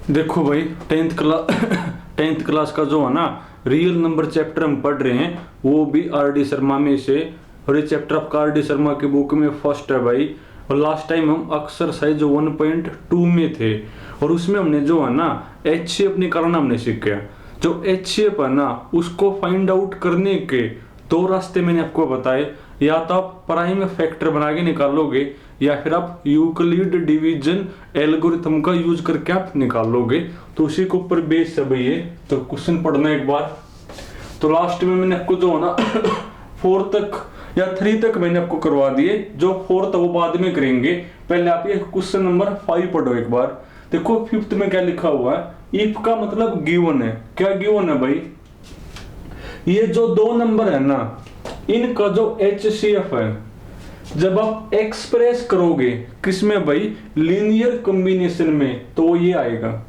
देखो भाई, tenth class का जो है ना रियल नंबर चैप्टर हम पढ़ रहे हैं वो भी आर डी शर्मा में से। और ये चैप्टर आपका आर डी शर्मा की बुक में फर्स्ट है भाई। और लास्ट टाइम हम एक्सरसाइज 1.2 में थे और उसमें हमने जो है ना एच शेप निकालना हमने सीखा। जो एच शेप है ना उसको फाइंड आउट करने के दो रास्ते मैंने आपको बताए। या तो आप प्राइम फैक्टर बना के निकालोगे या फिर आप यूक्लिड डिवीजन एल्गोरिथम का यूज करके आप निकालोगे। तो उसी के ऊपर बेस है भाई ये। तो क्वेश्चन पढ़ना एक बार। तो लास्ट में मैंने आपको जो है ना 4 तक या 3 तक मैंने आपको करवा दिए। जो 4 वो बाद में करेंगे। पहले आप ये क्वेश्चन नंबर 5 पढ़ो एक बार। देखो 5th में क्या लिखा हुआ है। इफ का मतलब गिवन है। क्या गिवन है भाई? ये जो दो नंबर है ना इनका जो HCF है जब आप एक्सप्रेस करोगे किसमें भाई, लीनियर कॉम्बिनेशन में, तो वो ये आएगा।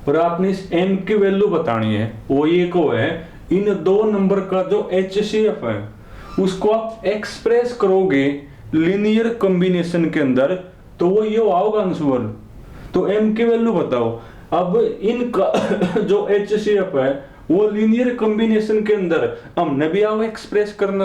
और आपने इस m की वैल्यू बतानी है। वो ये को है इन दो नंबर का जो HCF है उसको आप एक्सप्रेस करोगे लीनियर कॉम्बिनेशन के अंदर, तो वो ये आओगा आंसर। तो m की वैल्यू बताओ। अब इनका जो HCF है वो लीनियर कॉम्बिनेशन के अंदर हमने भी आओ एक्सप्रेस करना।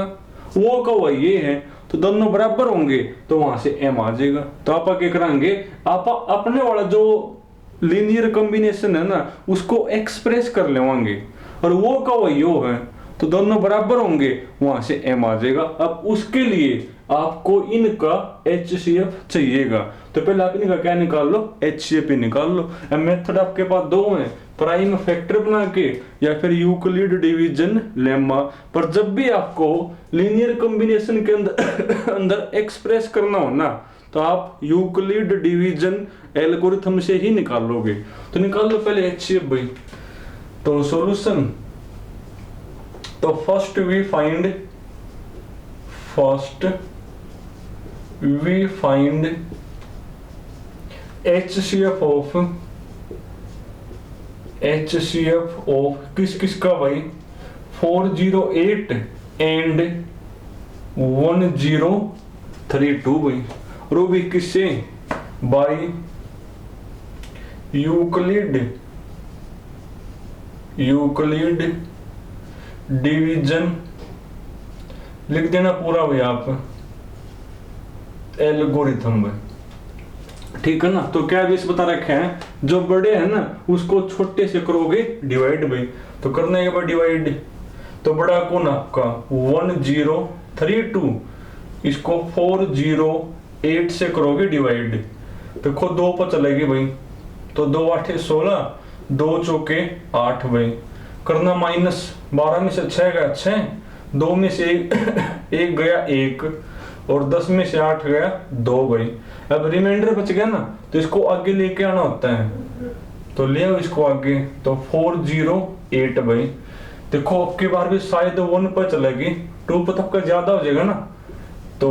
वो का ये है तो दोनों बराबर होंगे तो वहां से m आ जाएगा। तो आप क्या करेंगे, आप अपने वाला जो लीनियर कॉम्बिनेशन है ना उसको एक्सप्रेस कर लेवांगे और वो का यो है तो दोनों बराबर होंगे, वहां से m आ जाएगा। अब उसके लिए आपको इनका HCF चाहिएगा। तो पहले आप इनका क्या निकाल लो, HCF ही निकाल लो। अब मेथड आपके पास दो हैं, प्राइम फैक्टर बना के या फिर यूक्लिड डिवीजन लेम्मा। पर जब भी आपको लीनियर कॉम्बिनेशन के अंदर एक्सप्रेस करना हो ना तो आप यूक्लिड डिवीजन एल्गोरिथम से ही निकालोगे। तो निकाल लो पहले HCF भाई। तो सॉल्यूशन, तो first we find HCF of किस का भाई, 408 एंड 1032 भाई। और वो भी किससे, बाई यूक्लिड डिवीजन लिख देना पूरा भाई आप, एल्गोरिथम भाई। ठीक है ना। तो क्या बेस बता रखे हैं, जो बड़े हैं ना उसको छोटे से करोगे डिवाइड भाई। तो करना है भाई डिवाइड। तो बड़ा कौन आपका 1032, इसको 408 से करोगे डिवाइड। देखो 2 पर चलेगी भाई। तो 2 8 16, 2 चौके 8 भाई। करना माइनस, 12 में से 6 गया 6, 2 में से 1 गया 1 और 10 में से 8 गया 2 भाई। अब रिमाइंडर बच गया ना तो इसको आगे लेके आना होता है। तो ले आओ इसको आगे। तो 408 भाई। देखो अब की बार भी शायद 1 पर चलेगी, 2 पर तब का ज्यादा हो जाएगा ना। तो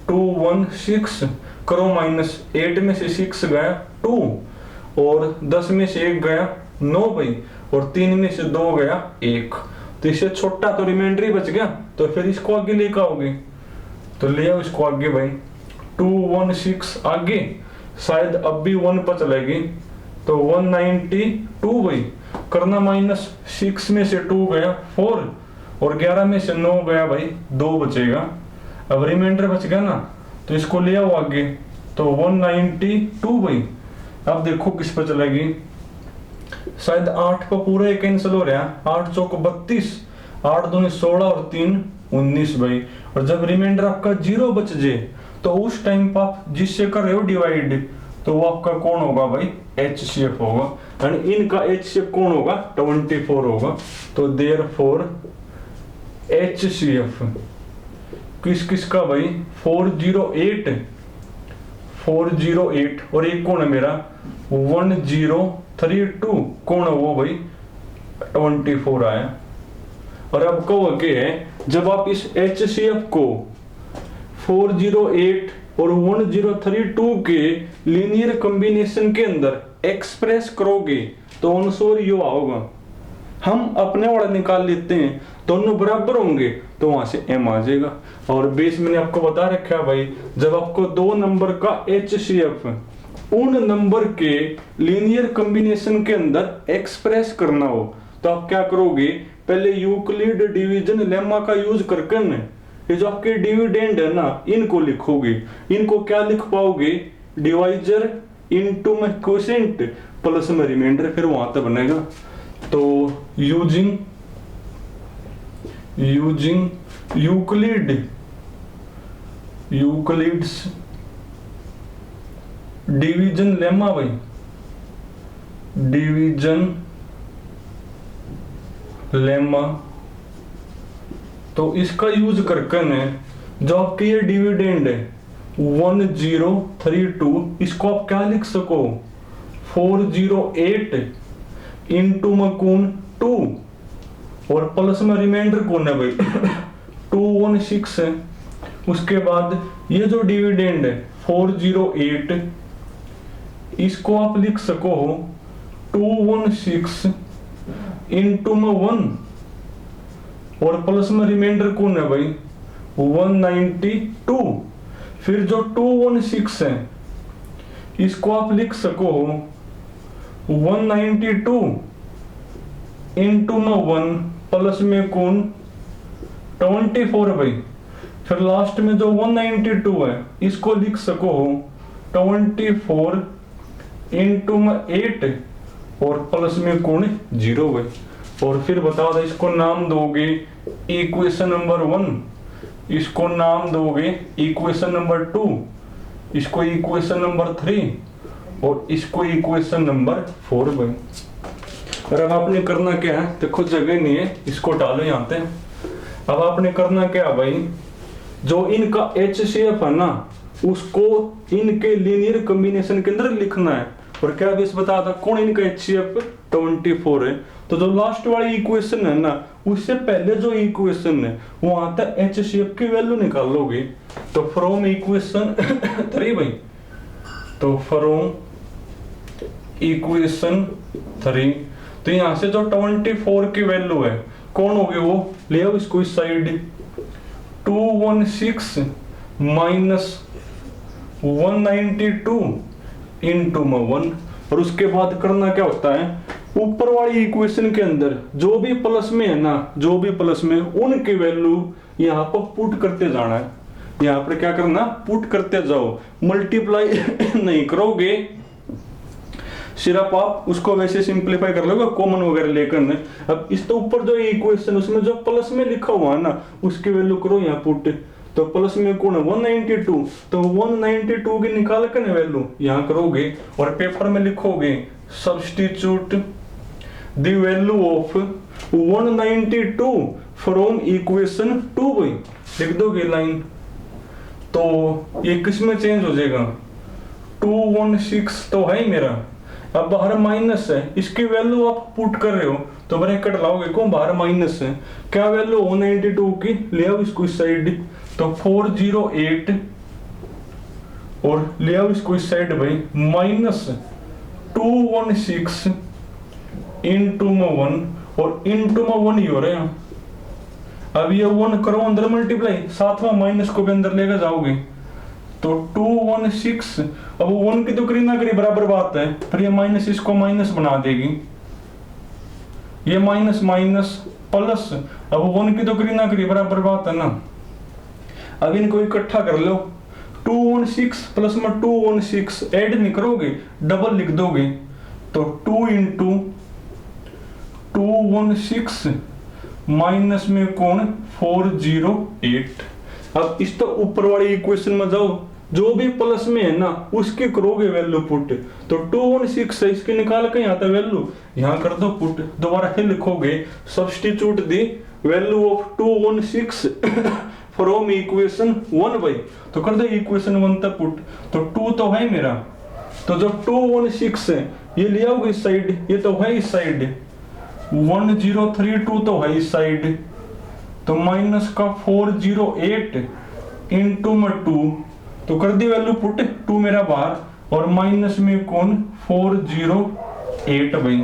216 करो माइनस, 8 में से 6 गया 2 और 10 में से 1 गया 9 भाई और 3 में से 2 गया 1। तो इससे छोटा तो रिमाइंडर ही बच गया। तो फिर इसको आगे लेकर आओगे। तो ले आओ इसको आगे भाई। 216 आगे शायद अब भी 1 पर चलेगी। तो 192 भाई। करना माइनस, 6 में से 2 गया 4 और 11 में से 9 गया भाई 2 बचेगा। अब रिमाइंडर बच गया ना तो इसको ले आओ आगे। तो 192 भाई। अब देखो किस पर चलेगी, शायद 8 पर पूरा ही कैंसिल हो रहा है। 8 चौक 32, 8 दूनी 16 और 3 19 भाई। और जब रिमाइंडर आपका 0 बच जाए तो उस टाइम पर आप जिससे कर रहे हो डिवाइड तो वो आपका कौन होगा भाई, HCF होगा। एंड इनका HCF कौन होगा, 24 होगा। तो देयरफॉर HCF किस का भाई, 408 और एक कौन है मेरा 1032, कौन है वो भाई 24 आया। और अब कहो क्या है, जब आप इस HCF को 408 और 1032 के लीनियर कॉम्बिनेशन के अंदर एक्सप्रेस करोगे तो आंसर यो आओगा। हम अपने वाला निकाल लेते हैं, दोनों बराबर होंगे तो वहां से m आ जाएगा। और बेस मैंने आपको बता रखा है भाई, जब आपको दो नंबर का HCF उन नंबर के लीनियर कॉम्बिनेशन के अंदर एक्सप्रेस करना हो तो आप क्या करोगे, पहले यूक्लिड डिवीजन लेमा का यूज करके न ये जो आपके डिविडेंड है ना इनको लिखोगे। इनको क्या लिख पाओगे, डिवाइजर इनटू में क्वोशिएंट प्लस में रिमाइंडर, फिर वहां तक बनेगा। तो यूजिंग यूक्लिड्स डिवीजन लेमा भाई, डिवीजन लेमा, तो इसका यूज करके ने जो आपके ये डिविडेंड है 1032, इसको आप क्या लिख सको 408 इंटू में कौन 2 और प्लस में रिमाइंडर कौन है भाई 216 है। उसके बाद ये जो डिविडेंड है 408, इसको आप लिख सको 216 इंटू में 1 और प्लस में रिमाइंडर कौन है भाई 192। फिर जो 216 है इसको आप लिख सको 192 इंटू में 1 प्लस में कौन 24 भाई। फिर लास्ट में जो 192 है इसको लिख सको 24 इंटू में 8 और प्लस में कौन 0 भाई। और फिर बता दो इसको नाम दोगे इक्वेशन नंबर 1, इसको नाम दोगे इक्वेशन नंबर 2, इसको इक्वेशन नंबर 3 और इसको इक्वेशन नंबर 4 भाई। और अब आपने करना क्या है, देखो जगह नहीं है, इसको डालो यहाँ पे। अब आपने करना क्या भाई, जो इनका HCF है ना उसको इनके लीनियर कॉम्बिनेशन के अंदर लिखना है। और क्या बेस बता था कौन इनका HCF 24 है, तो जो लास्ट वाली इक्वेशन है ना उससे पहले जो इक्वेशन है वहां तक HCF की वैल्यू निकालोगे। तो फ्रॉम इक्वेशन 3 भाई, तो फ्रॉम इक्वेशन 3, तो यहां से जो 24 की वैल्यू है कौन होगी वो ले आओ इसको इस साइड 216 माइनस 192 इंटू में 1। और उसके बाद करना क्या होता है, ऊपर वाली इक्वेशन के अंदर जो भी प्लस में है ना, जो भी प्लस में उनकी वैल्यू यहाँ पर पुट करते जाना है। यहाँ पर क्या करना, पुट करते जाओ, मल्टीप्लाई नहीं करोगे, सिर्फ आप उसको वैसे सिंपलीफाई कर लोगे कॉमन वगैरह लेकर ने। अब इस तो ऊपर जो इक्वेशन उसमें जो प्लस में लिखा हुआ है ना उसकी वैल्यू करो यहाँ पुट। तो प्लस में कौन है 192, तो 192 की निकाल कर ना वैल्यू यहाँ करोगे और पेपर में लिखोगे substitute the value of 192 from equation 2 भाई, लिख दोगे लाइन। तो ये किस में चेंज हो जाएगा 216 तो है ही मेरा, अब बाहर माइनस है, इसकी वैल्यू आप पुट कर रहे हो तो ब्रैकेट लाओगे कौन बाहर माइनस है, क्या वैल्यू 192 की ले आओ इसको इस साइड, तो 408 और ले आओ इसको इस साइड भाई माइनस 216 इंटू में 1 और इंटू में 1 ही हो रहे हैं। अब ये 1 करो अंदर मल्टीप्लाई, सातवां माइनस को भी अंदर लेकर जाओगे तो 216, अब 1 की तो करी ना करी बराबर बात है, पर ये माइनस इसको माइनस बना देगी, ये माइनस माइनस प्लस, अब 1 की तो करी ना करी बराबर बात है ना। अब इनको इकट्ठा कर लो, 216 प्लस में 216 ऐड नहीं करोगे डबल लिख दोगे, तो 2 इंटू 216 माइनस में कौन 408। अब इस तो ऊपर वाली इक्वेशन में जाओ, जो भी प्लस में है ना उसकी करोगे वैल्यू पुट, तो 216 है इसकी निकाल के यहाँ तक वैल्यू यहाँ कर दो पुट। दोबारा फिर लिखोगे substitute the value of 216 from equation 1 भाई, तो कर दो इक्वेशन 1 तक पुट। तो 2 तो है मेरा, तो जो 216 है ये ले आओगे इस साइड, ये तो है इस साइड, 1032 तो है इस साइड, तो माइनस का 408 इंटू में 2, तो कर दी वैल्यू पुट 2 मेरा बाहर और माइनस में कौन 408 भाई।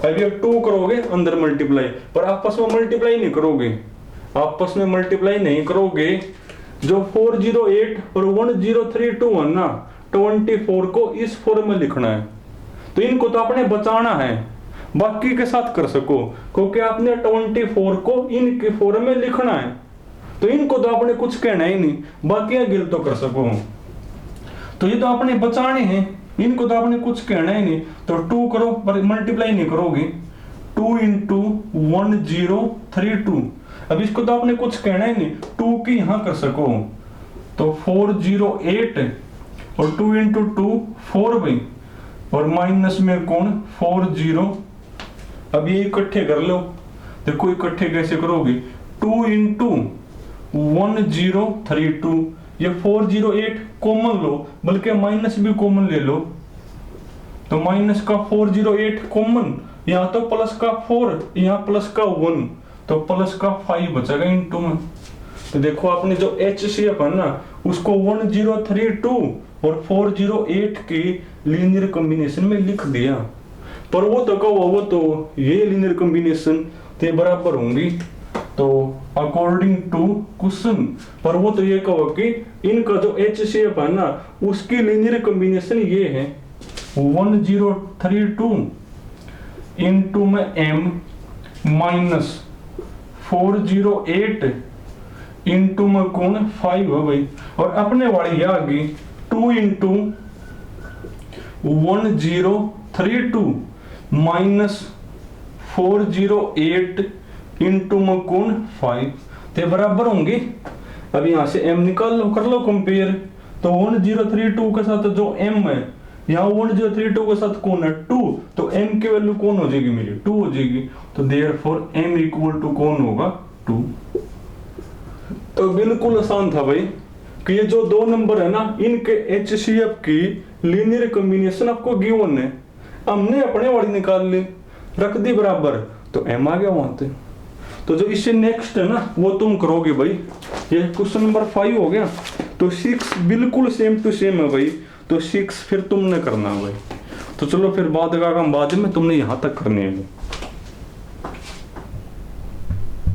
अब ये 2 करोगे अंदर मल्टीप्लाई, पर आपस में मल्टीप्लाई नहीं करोगे, आपस में मल्टीप्लाई नहीं करोगे। जो 408 और 1032 है ना 24 को इस फॉर्म में लिखना है। तो इनको तो आपने बचाना है, बाकी के साथ कर सको, क्योंकि आपने 24 को इनके फॉर्म में लिखना है। तो इनको तो आपने कुछ कहना ही नहीं, बाकी गिल तो कर सको। तो ये तो आपने बचाने हैं, इनको तो आपने कुछ कहना ही नहीं। तो 2 करो पर मल्टीप्लाई नहीं करोगे, 2 इंटू 1032। अब इसको तो आपने कुछ कहना ही नहीं, 2 की यहां कर सको तो 408 और 2 इंटू 2 4 भाई, और माइनस में कौन 40। अब ये इकट्ठे कर लो, देखो इकट्ठे कैसे करोगे, 2 इंटू 1032, ये 408 कॉमन लो, बल्कि माइनस भी कॉमन ले लो। तो माइनस का 408 कॉमन, यहाँ तो प्लस का 4, यहाँ प्लस का 1, तो प्लस का 5 बचेगा इंटू में। तो देखो आपने जो HCF है ना, उसको 1032 और 408 की लीनियर कॉम्बिनेशन में लिख दिया। पर वो तो कहो, वो तो ये लीनियर कॉम्बिनेशन ते बराबर होंगी, तो अकॉर्डिंग टू क्वेश्चन। पर वो तो ये कहो कि इनका जो HCF है ना, उसकी लीनियर कॉम्बिनेशन ये है 1032 इंटू में m माइनस 408 इंटू में कौन 5 है भाई, और अपने वाली आ गई 2 इंटू 1032 माइनस 408 इंटू में कौन 5, ते बराबर होंगे। अब यहां से m निकाल लो, कर लो कंपेयर। तो 1032 के साथ जो m है, यहाँ 1032 के साथ कौन है 2, तो m की वैल्यू कौन हो जाएगी मेरी 2 हो जाएगी। तो देयरफॉर m इक्वल टू कौन होगा 2। तो बिल्कुल आसान था भाई कि ये जो दो नंबर है ना, इनके HCF की लीनियर कॉम्बिनेशन आपको गिवन है, हमने अपने वाली निकाल ली, रख दी बराबर, तो m आ गया वहां से। तो जो इससे नेक्स्ट है ना, वो तुम करोगे भाई। ये क्वेश्चन नंबर 5 हो गया। तो 6 बिल्कुल सेम टू सेम है भाई, तो 6 फिर तुमने करना है भाई। तो चलो फिर बाद का काम बाद में, तुमने यहां तक करने है।